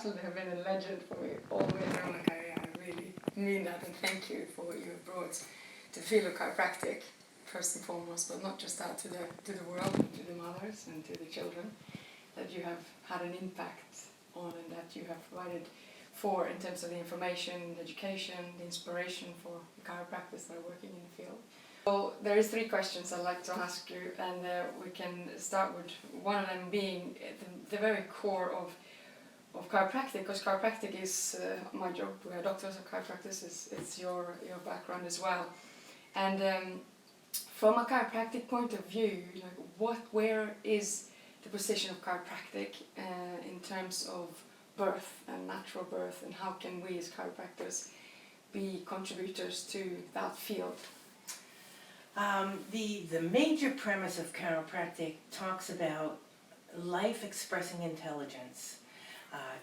absolutely have been a legend for me all the way through my career. I really mean that, and thank you for what you have brought to the field of chiropractic, first and foremost, but not just that, to the world, and to the mothers and to the children, that you have had an impact on, and that you have provided for in terms of the information, the education, the inspiration for the chiropractors that are working in the field. So there is 3 questions I'd like to ask you, and we can start with one of them being the very core of chiropractic, because chiropractic is my job. We are doctors of chiropractors. It's your background as well. And from a chiropractic point of view, like where is the position of chiropractic in terms of birth and natural birth, and how can we as chiropractors be contributors to that field? The major premise of chiropractic talks about life expressing intelligence.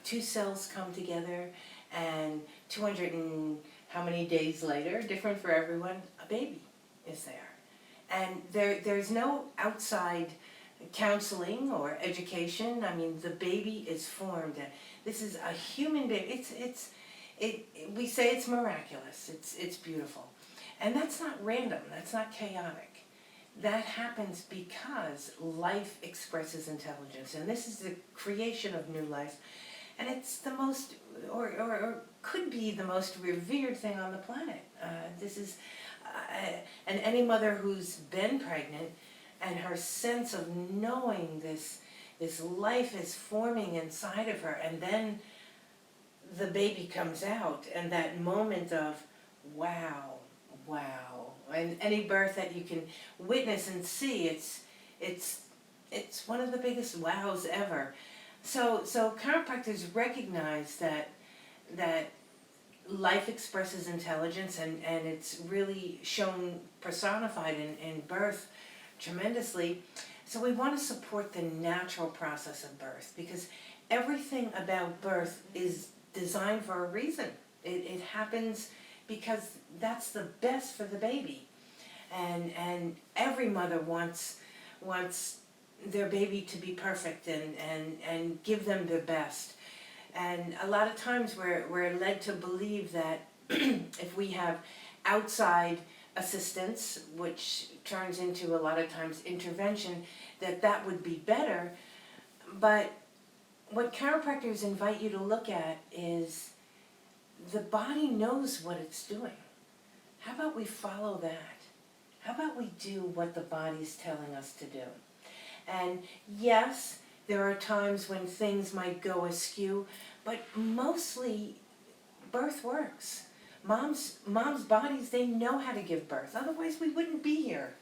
2 cells come together, and 200 and how many days later, different for everyone, a baby is there. And there's no outside counseling or education. I mean, the baby is formed. This is a human baby. We say it's miraculous. It's beautiful. And that's not random, that's not chaotic. That happens because life expresses intelligence, and this is the creation of new life. And it's the most, or could be the most revered thing on the planet. This is, and any mother who's been pregnant, and her sense of knowing this life is forming inside of her, and then the baby comes out, and that moment of, wow, and any birth that you can witness and see, it's one of the biggest wows ever. So chiropractors recognize that life expresses intelligence, and it's really shown personified in birth tremendously. So we want to support the natural process of birth, because everything about birth is designed for a reason. It happens because that's the best for the baby, and every mother wants their baby to be perfect and give them their best. And a lot of times we're led to believe that if we have outside assistance, which turns into a lot of times intervention, that would be better. But what chiropractors invite you to look at is the body knows what it's doing. How about we follow that? How about we do what the body's telling us to do? And yes, there are times when things might go askew, but mostly birth works. Moms' bodies, they know how to give birth. Otherwise, we wouldn't be here.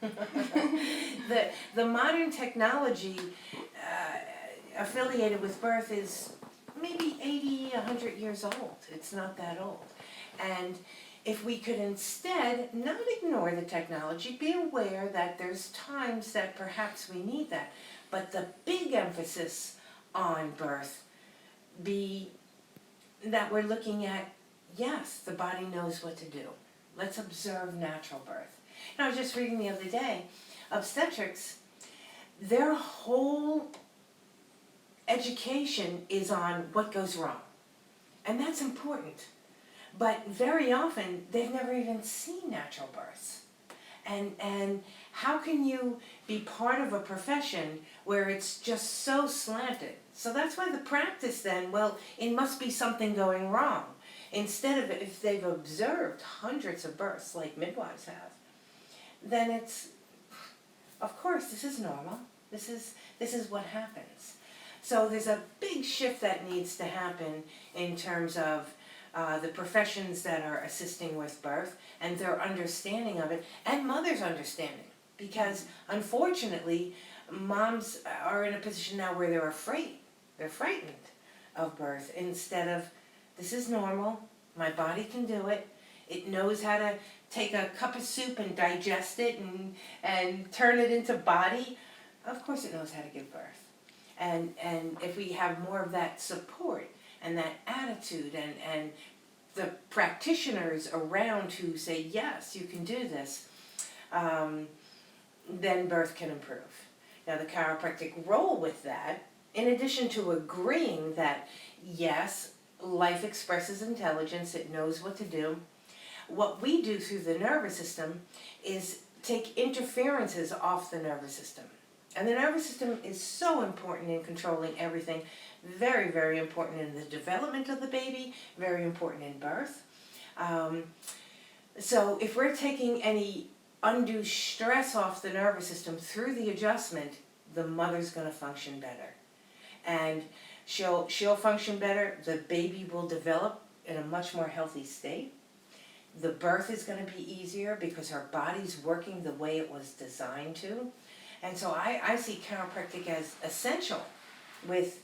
The modern technology affiliated with birth is maybe 80, 100 years old. It's not that old. And if we could instead not ignore the technology, be aware that there's times that perhaps we need that, but the big emphasis on birth be that we're looking at, yes, the body knows what to do. Let's observe natural birth. And I was just reading the other day, obstetrics, their whole education is on what goes wrong. And that's important. But very often, they've never even seen natural births. And how can you be part of a profession where it's just so slanted? So that's why the practice then, well, it must be something going wrong. Instead of, if they've observed hundreds of births like midwives have, then it's, of course, this is normal. This is what happens. So there's a big shift that needs to happen in terms of the professions that are assisting with birth and their understanding of it, and mothers' understanding. Because unfortunately, moms are in a position now where they're afraid. They're frightened of birth instead of, this is normal, my body can do it, it knows how to take a cup of soup and digest it and turn it into body. Of course it knows how to give birth. And if we have more of that support and that attitude and the practitioners around who say, yes, you can do this, then birth can improve. Now the chiropractic role with that in addition to agreeing that, yes, life expresses intelligence, it knows what to do, what we do through the nervous system is take interferences off the nervous system. And the nervous system is so important in controlling everything, very, very important in the development of the baby, very important in birth. So if we're taking any undue stress off the nervous system through the adjustment, the mother's going to function better. And she'll function better, the baby will develop in a much more healthy state. The birth is going to be easier because her body's working the way it was designed to. And so I see chiropractic as essential with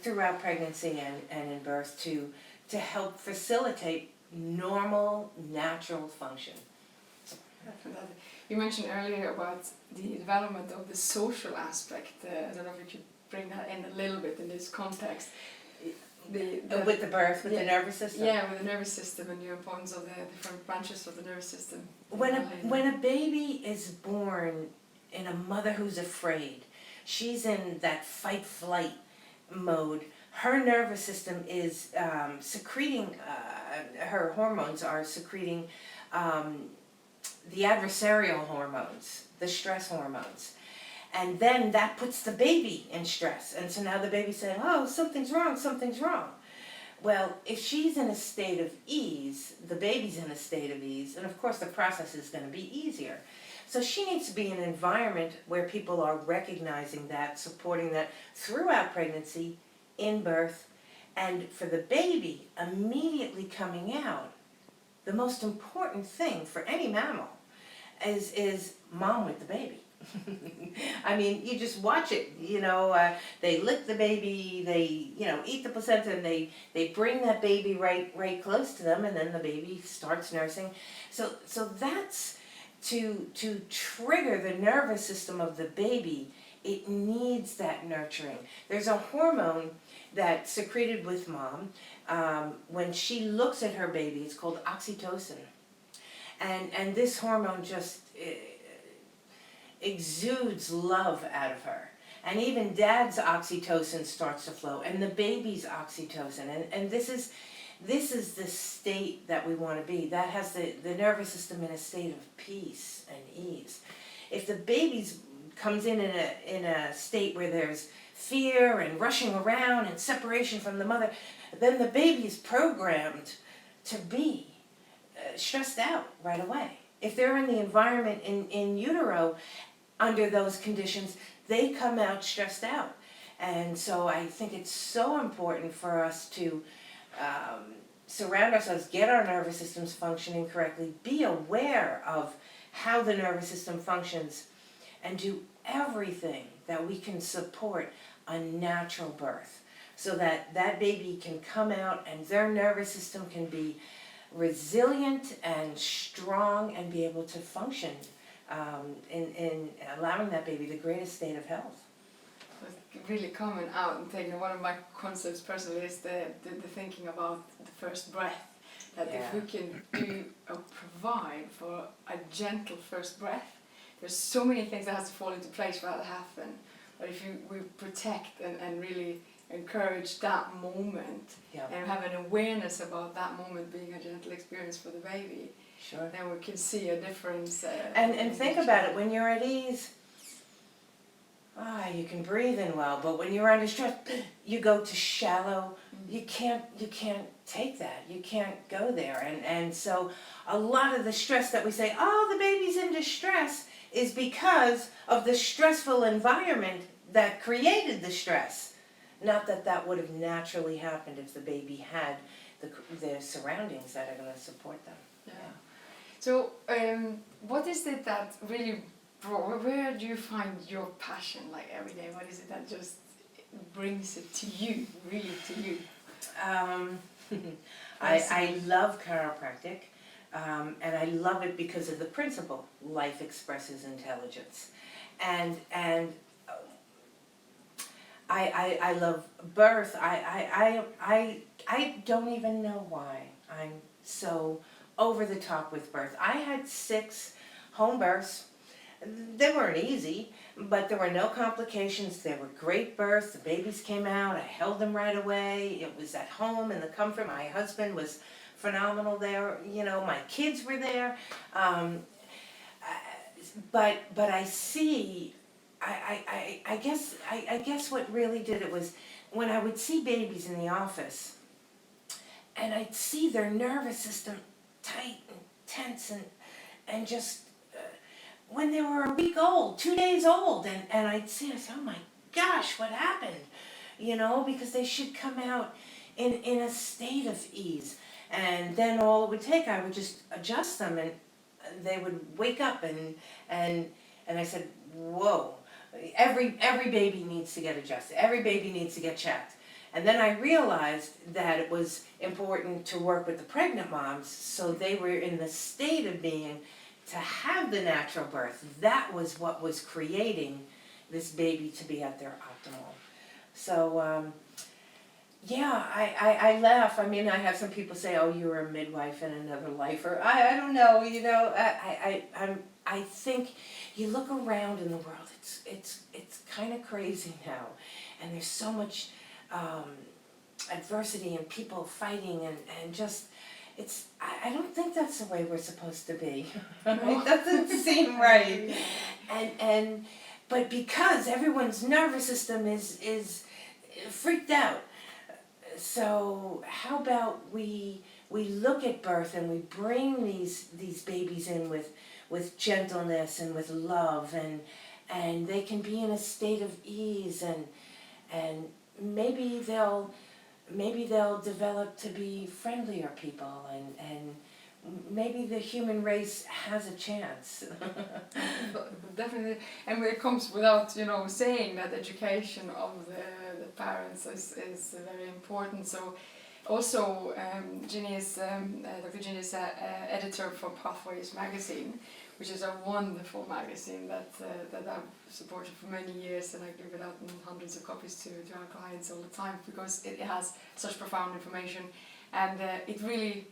throughout pregnancy and in birth to help facilitate normal, natural function. Definitely. You mentioned earlier about the development of the social aspect. I don't know if you could bring that in a little bit in this context. With the birth, with the nervous system? Yeah, with the nervous system and the importance of the different branches of the nervous system. When a baby is born in a mother who's afraid, she's in that fight-flight mode, her nervous system is secreting, her hormones are secreting the adversarial hormones, the stress hormones. And then that puts the baby in stress. And so now the baby's saying, oh, something's wrong, something's wrong. Well, if she's in a state of ease, the baby's in a state of ease, and of course the process is going to be easier. So she needs to be in an environment where people are recognizing that, supporting that throughout pregnancy, in birth, and for the baby immediately coming out. The most important thing for any mammal is mom with the baby. I mean, you just watch it, they lick the baby, they, eat the placenta, and they bring that baby right close to them, and then the baby starts nursing. So that's to trigger the nervous system of the baby. It needs that nurturing. There's a hormone that's secreted with mom when she looks at her baby. It's called oxytocin. And this hormone just exudes love out of her. And even dad's oxytocin starts to flow, and the baby's oxytocin. And this is the state that we want to be. That has the nervous system in a state of peace and ease. If the baby comes in a state where there's fear and rushing around and separation from the mother, then the baby is programmed to be stressed out right away. If they're in the environment in utero under those conditions, they come out stressed out. And so I think it's so important for us to surround ourselves, get our nervous systems functioning correctly, be aware of how the nervous system functions, and do everything that we can support a natural birth so that that baby can come out and their nervous system can be resilient and strong and be able to function in allowing that baby the greatest state of health. Really coming out and thinking, one of my concepts personally is the thinking about the first breath. That if we can do or provide for a gentle first breath, there's so many things that has to fall into place for that to happen. But if we protect and really encourage that moment and have an awareness about that moment being a gentle experience for the baby, sure, then we can see a difference. And think about it, when you're at ease, you can breathe in well, but when you're under stress, you go to shallow. You can't take that. You can't go there. And so a lot of the stress that we say, the baby's in distress, is because of the stressful environment that created the stress. Not that would have naturally happened if the baby had the surroundings that are going to support them. Yeah. So what is it that really where do you find your passion like every day? What is it that just brings it to you, really to you? I love chiropractic, and I love it because of the principle, life expresses intelligence. And I love birth. I don't even know why I'm so over the top with birth. I had 6 home births they weren't easy, but there were no complications. They were great births. The babies came out. I held them right away. It was at home in the comfort. My husband was phenomenal there. You know, my kids were there. But I see, I guess what really did it was when I would see babies in the office, and I'd see their nervous system tight and tense and just when they were a week old, 2 days old, and I'd see, I said, oh my gosh, what happened? You know, because they should come out in a state of ease. And then all it would take, I would just adjust them, and they would wake up, and I said, whoa, every baby needs to get adjusted. Every baby needs to get checked. And then I realized that it was important to work with the pregnant moms so they were in the state of being to have the natural birth. That was what was creating this baby to be at their optimal. So, yeah, I laugh. I mean, I have some people say, oh, you were a midwife in another life, or I don't know, you know, I think you look around in the world, it's kind of crazy now, and there's so much adversity and people fighting and just, I don't think that's the way we're supposed to be. It doesn't seem right. But because everyone's nervous system is freaked out, so how about we look at birth and we bring these babies in with gentleness and with love, and they can be in a state of ease, and maybe they'll develop to be friendlier people, and maybe the human race has a chance. Definitely, and it comes without, you know, saying that education of the parents is very important. So also Jeanne is Dr. Jeanne is editor for Pathways magazine, which is a wonderful magazine that I've supported for many years, and I give it out in hundreds of copies to our clients all the time, because it has such profound information, and it really,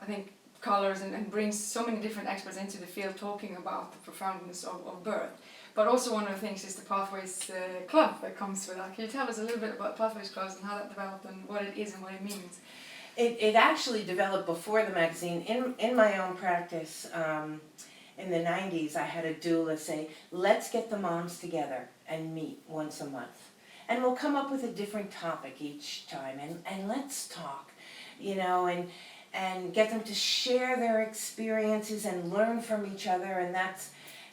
I think, colors and brings so many different experts into the field talking about the profoundness of birth. But also one of the things is the Pathways Club that comes with that. Can you tell us a little bit about Pathways Clubs and how that developed and what it is and what it means? It actually developed before the magazine. In my own practice, in the 90s, I had a doula say, let's get the moms together and meet once a month. And we'll come up with a different topic each time, and let's talk, you know, and get them to share their experiences and learn from each other. And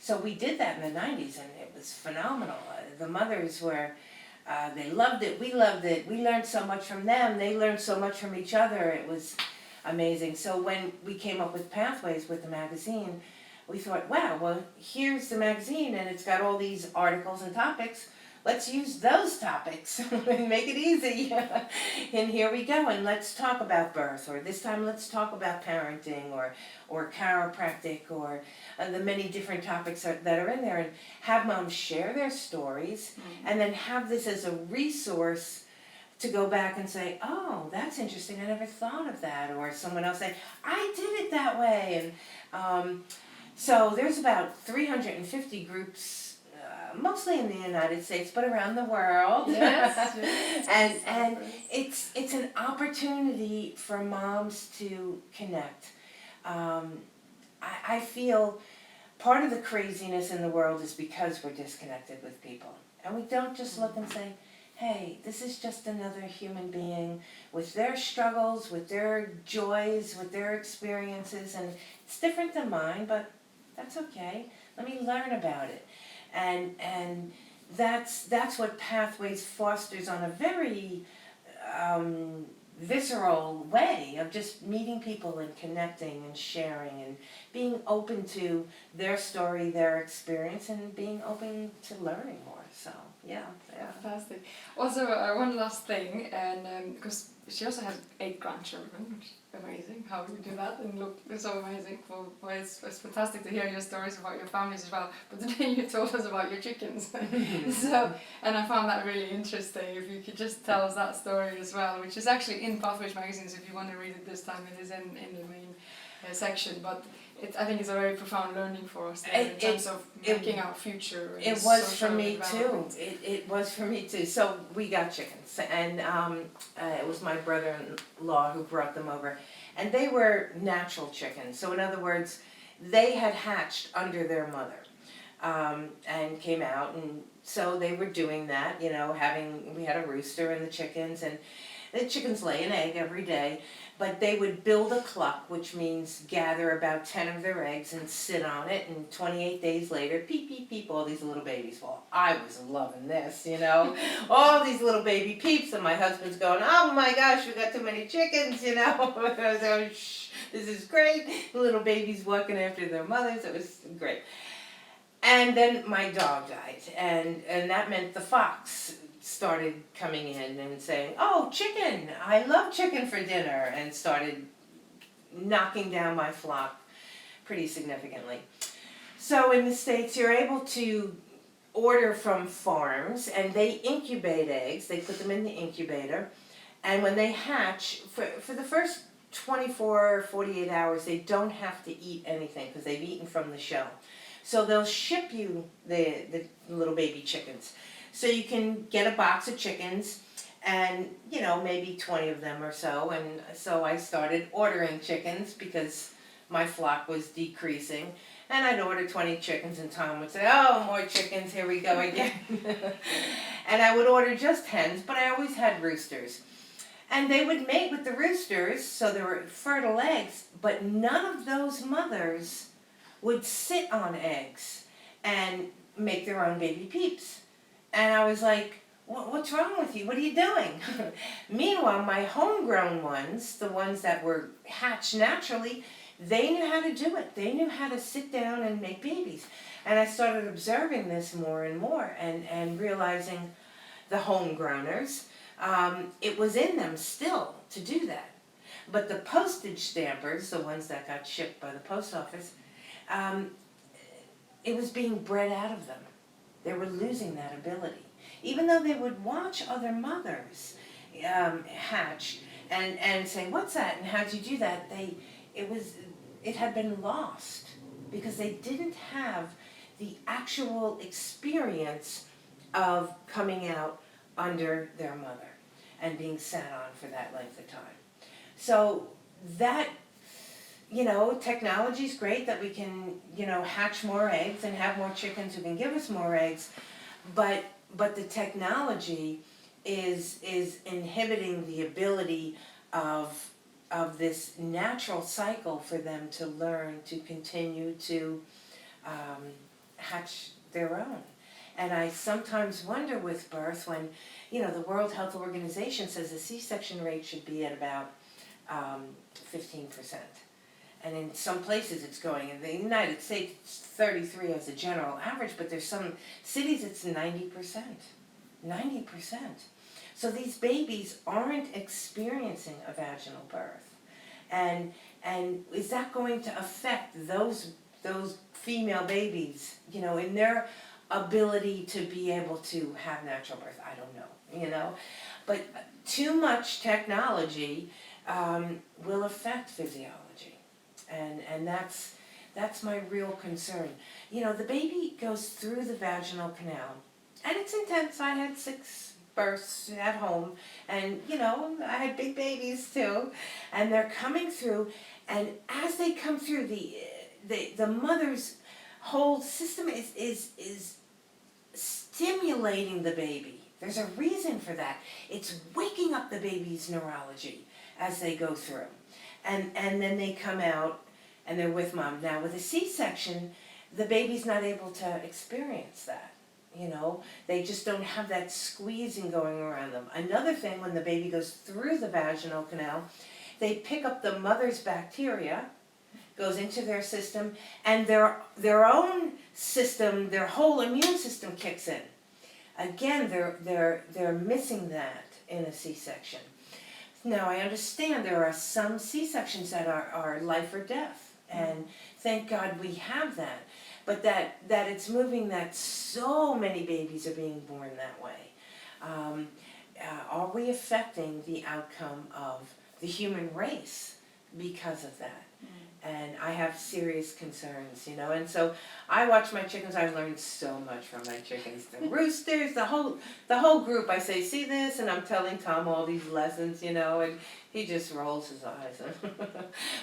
so we did that in the 90s, and it was phenomenal. The mothers were, they loved it, we learned so much from them, they learned so much from each other. It was amazing. So when we came up with Pathways with the magazine, we thought, wow, well, here's the magazine, and it's got all these articles and topics. Let's use those topics and make it easy. And here we go, and let's talk about birth, or this time let's talk about parenting, or chiropractic, or the many different topics that are in there, and have moms share their stories, and then have this as a resource to go back and say, oh, that's interesting, I never thought of that, or someone else say, I did it that way. And so there's about 350 groups, mostly in the United States, but around the world. Yes, and it's an opportunity for moms to connect. I feel part of the craziness in the world is because we're disconnected with people. And we don't just look and say, hey, this is just another human being with their struggles, with their joys, with their experiences, and it's different than mine, but that's okay. Let me learn about it. And that's what Pathways fosters on a very visceral way of just meeting people and connecting and sharing and being open to their story, their experience, and being open to learning more. So, yeah. Fantastic. Also, one last thing, and because she also has 8 grandchildren, which is amazing how you do that, and look, it's so amazing. It's fantastic to hear your stories about your families as well. But today you told us about your chickens, so, and I found that really interesting. If you could just tell us that story as well, which is actually in Pathways magazines. If you want to read it this time, it is in the main section. But I think it's a very profound learning for us there in terms of making our future. And it was for social me too. development. It was for me too. So we got chickens, and it was my brother-in-law who brought them over, and they were natural chickens. So in other words, they had hatched under their mother, and came out, and so they were doing that. You know, we had a rooster and the chickens, and the chickens lay an egg every day. But they would build a cluck, which means gather about 10 of their eggs and sit on it, and 28 days later, peep, peep, peep, all these little babies fall. I was loving this, you know, all these little baby peeps, and my husband's going, oh my gosh, we got too many chickens, you know. I was going, shh, this is great. The little babies walking after their mothers, it was great. And then my dog died, and that meant the fox started coming in and saying, oh, chicken, I love chicken for dinner, and started knocking down my flock pretty significantly. So in the States, you're able to order from farms, and they incubate eggs. They put them in the incubator, and when they hatch, for the first 24 or 48 hours, they don't have to eat anything because they've eaten from the shell. So they'll ship you the little baby chickens. So you can get a box of chickens, and, you know, maybe 20 of them or so. And so I started ordering chickens because my flock was decreasing. And I'd order 20 chickens, and Tom would say, oh, more chickens, here we go again. And I would order just hens, but I always had roosters. And they would mate with the roosters, so there were fertile eggs, but none of those mothers would sit on eggs and make their own baby peeps. And I was like, what's wrong with you? What are you doing? Meanwhile, my homegrown ones, the ones that were hatched naturally, they knew how to do it. They knew how to sit down and make babies. And I started observing this more and more, and realizing the homegrowners, it was in them still to do that. But the postage stampers, the ones that got shipped by the post office, it was being bred out of them. They were losing that ability. Even though they would watch other mothers hatch and say, what's that, and how'd you do that? It had been lost because they didn't have the actual experience of coming out under their mother and being sat on for that length of time. So that, you know, technology's great that we can, you know, hatch more eggs and have more chickens who can give us more eggs, but the technology is inhibiting the ability of this natural cycle for them to learn to continue to hatch their own. And I sometimes wonder with birth when, you know, the World Health Organization says the C-section rate should be at about 15%. And in some places it's going, in the United States it's 33 as a general average, but there's some cities it's 90%. 90%. So these babies aren't experiencing a vaginal birth. And is that going to affect those female babies, you know, in their ability to be able to have natural birth? I don't know, you know. But too much technology will affect physiology. And that's my real concern. You know, the baby goes through the vaginal canal, and it's intense. I had 6 births at home, and, you know, I had big babies too, and they're coming through, and as they come through, the mother's whole system is stimulating the baby. There's a reason for that. It's waking up the baby's neurology as they go through. And then they come out and they're with mom. Now with a C-section, the baby's not able to experience that. You know, they just don't have that squeezing going around them. Another thing, when the baby goes through the vaginal canal, they pick up the mother's bacteria, goes into their system, and their own system, their whole immune system kicks in. Again, they're missing that in a C-section. Now, I understand there are some C-sections that are life or death, and thank God we have that. But that it's moving that so many babies are being born that way. Are we affecting the outcome of the human race because of that? and I have serious concerns, you know. And so I watch my chickens. I've learned so much from my chickens. The roosters, the whole group. I say, see this, and I'm telling Tom all these lessons, you know, and he just rolls his eyes.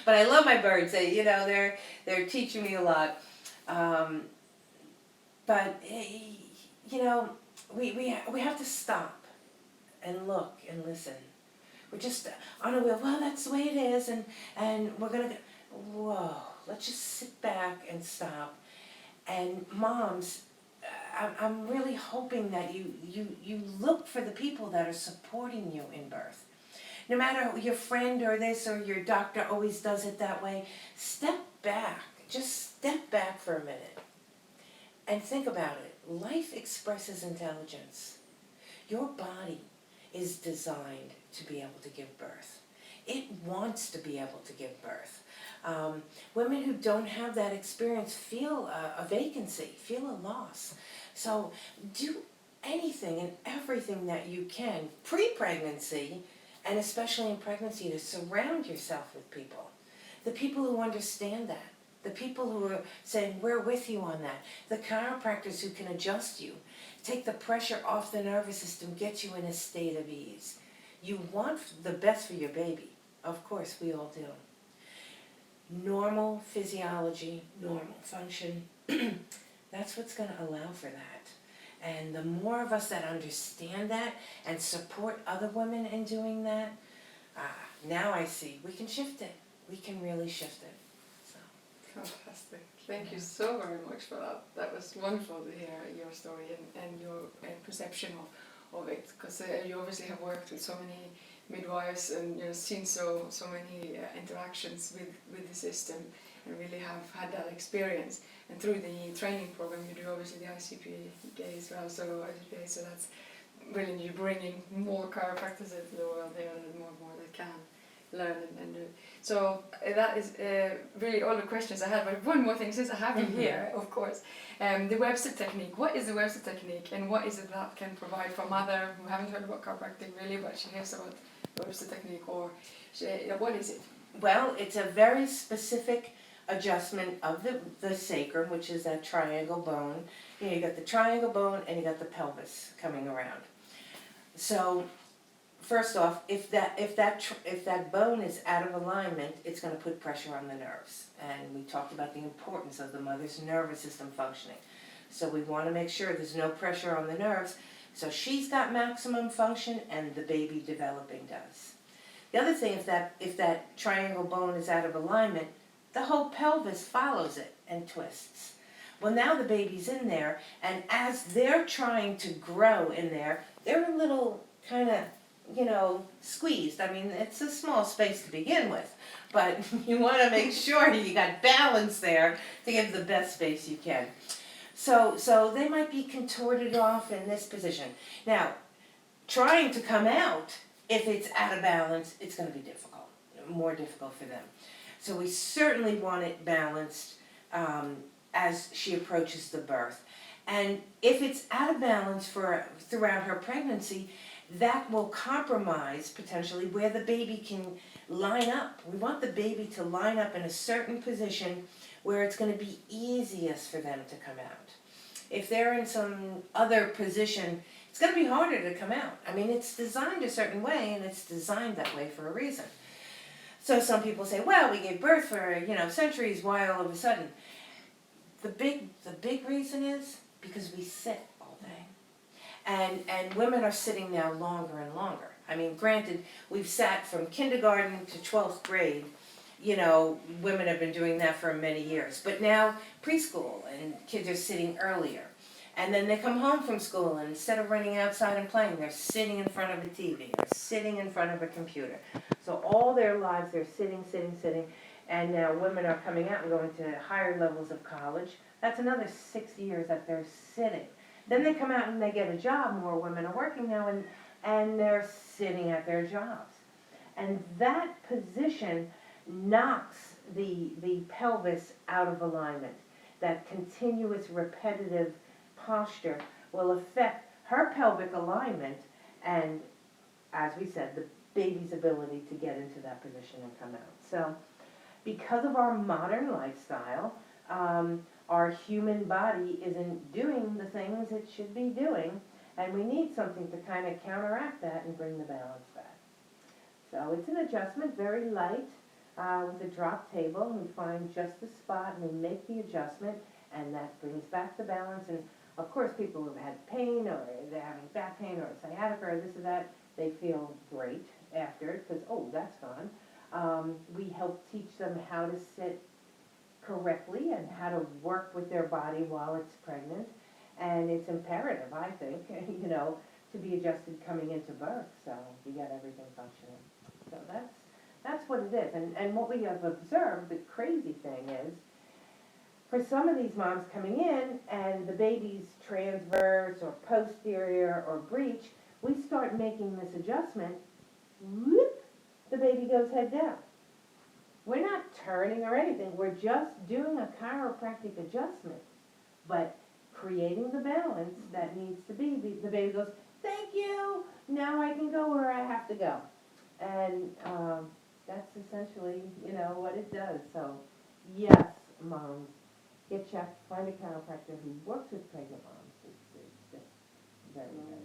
But I love my birds. They, you know, they're teaching me a lot. But you know, we have to stop and look and listen. We're just on a wheel. Well, that's the way it is, and we're gonna go. Whoa, let's just sit back and stop. And moms, I'm really hoping that you look for the people that are supporting you in birth. No matter your friend or this or your doctor always does it that way, step back. Just step back for a minute and think about it. Life expresses intelligence. Your body is designed to be able to give birth. It wants to be able to give birth. Women who don't have that experience feel a vacancy, feel a loss. So do anything and everything that you can pre-pregnancy, and especially in pregnancy, to surround yourself with people. The people who understand that. The people who are saying, we're with you on that. The chiropractors who can adjust you. Take the pressure off the nervous system, get you in a state of ease. You want the best for your baby. Of course, we all do. Normal physiology, normal function, that's what's going to allow for that. And the more of us that understand that and support other women in doing that, now I see we can shift it. We can really shift it. So. Fantastic. Thank you so very much for that. That was wonderful to hear your story and your perception of it, because you obviously have worked with so many midwives and seen so many interactions with the system, and really have had that experience. And through the training program you do obviously the ICPA as well, so that's brilliant. You're bringing more chiropractors into the world there, and more that can learn and do. So that is really all the questions I had. But one more thing, since I have you here, of course, the Webster technique. What is the Webster technique, and what is it that can provide for a mother who haven't heard about chiropractic really, but she hears about Webster technique, or what is it? Well, it's a very specific adjustment of the sacrum, which is that triangle bone. You know, you got the triangle bone and you got the pelvis coming around. So first off, if that bone is out of alignment, it's going to put pressure on the nerves. And we talked about the importance of the mother's nervous system functioning. So we want to make sure there's no pressure on the nerves, so she's got maximum function and the baby developing does. The other thing, if that triangle bone is out of alignment, the whole pelvis follows it and twists. Well, now the baby's in there, and as they're trying to grow in there, they're a little kind of, squeezed. I mean, it's a small space to begin with, but you want to make sure you got balance there to give the best space you can. So they might be contorted off in this position. Now, trying to come out, if it's out of balance, it's going to be difficult, more difficult for them. So we certainly want it balanced as she approaches the birth. And if it's out of balance throughout her pregnancy, that will compromise potentially where the baby can line up. We want the baby to line up in a certain position where it's going to be easiest for them to come out. If they're in some other position, it's going to be harder to come out. I mean, it's designed a certain way, and it's designed that way for a reason. So some people say, well, we gave birth for, centuries, why all of a sudden? The big reason is because we sit all day. And women are sitting now longer and longer. I mean, granted, we've sat from kindergarten to 12th grade. Women have been doing that for many years. But now preschool and kids are sitting earlier. And then they come home from school, and instead of running outside and playing, they're sitting in front of a TV, they're sitting in front of a computer. So all their lives they're sitting. And now women are coming out and going to higher levels of college. That's another 6 years that they're sitting. Then they come out and they get a job. More women are working now, and they're sitting at their jobs. And that position knocks the pelvis out of alignment. That continuous repetitive posture will affect her pelvic alignment and, as we said, the baby's ability to get into that position and come out. So because of our modern lifestyle, our human body isn't doing the things it should be doing, and we need something to kind of counteract that and bring the balance back. So it's an adjustment, very light, with a drop table. We find just the spot and we make the adjustment, and that brings back the balance. And of course, people who've had pain, or they're having back pain, or sciatica, or this or that, they feel great after it because, oh, that's gone. We help teach them how to sit correctly and how to work with their body while it's pregnant. And it's imperative, I think, you know, to be adjusted coming into birth, so you get everything functioning. So that's what it is. And what we have observed, the crazy thing is, for some of these moms coming in and the baby's transverse or posterior or breech, we start making this adjustment, whoop, the baby goes head down. We're not turning or anything, we're just doing a chiropractic adjustment, but creating the balance that needs to be. The baby goes, thank you, now I can go where I have to go. And that's essentially, you know, what it does. So, yes, moms, get checked, find a chiropractor who works with pregnant moms. It's just very, very